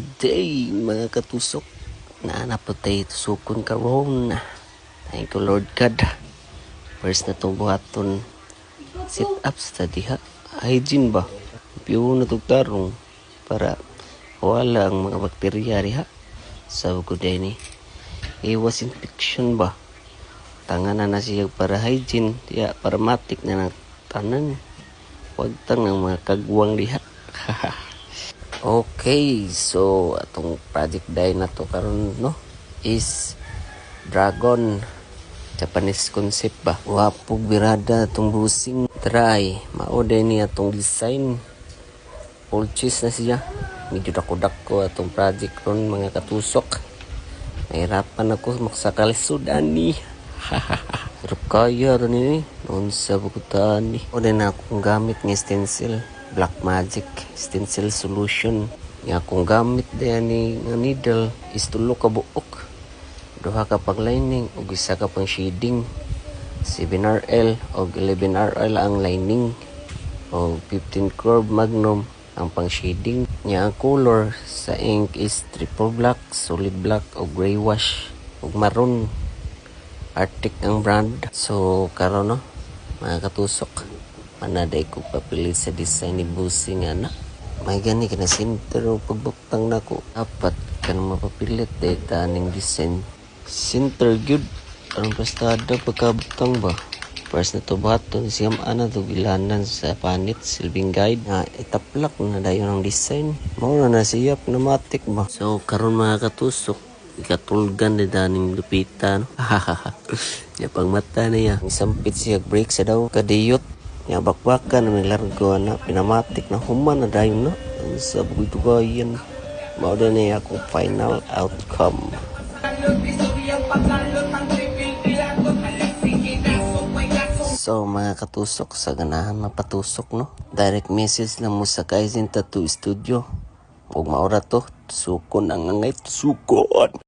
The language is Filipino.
Good day mga katusok. Naanap po tayo tusukon karon. Thank you Lord God. First na itong buhaton sit up sa diha. Hygiene ba? Piyo na tarong para wala ang mga bakterya diha. Sa good day ni. Iwas infection ba? Tanganan na siya para hygiene. Diya para matik na ng tanan. Huwag tang ng mga kagwang diha. Okay, so atong project day na to karon no is dragon Japanese concept ba. Wapog birada atong busing try mao ni atong design. Purchase na siya. Medyo dako-dako atong project ron mga katusok. Nahirapan ako maksakalisod ani. Pero kaya ron ni noon sa bukutan ni. O din akong gamit ng stencil. Black Magic Stencil Solution. Nga akong gamit din ni needle is 3 ka buok. 2 ka pang lining ug 1 ka pang shading. 7RL o 11RL ang lining. O 15 curve magnum ang pang shading. Nga ang color sa ink is triple black, solid black o gray wash ug maroon. Arctic ang brand. So karon no mga katusok. Manaday ko papilit sa design ni busing ana. May gani ka na center o pagbuktang na ko. Apat ka na mapapilit dahil taning design. Center good. Anong pastada pagkabuktang ba? First na to baton siyam ana to bilanan sa panit silbing guide. Itaplak na dayon ang design. Mao na siya pneumatic ba? So karon mga katusok ikatulgan na daning lupitan. Ya pang mata niya. Isampit siya break sa daw kadiyot. Yang bakbakan na may largo na pinamatik na human na dayon na sa budugayan. Mao na niya akong final outcome. So mga katusok sa ganahan mapatusok no. Direct message lang mo sa Kaizen Tattoo Studio. Huwag maura to. Sukon ang angay. Sukon!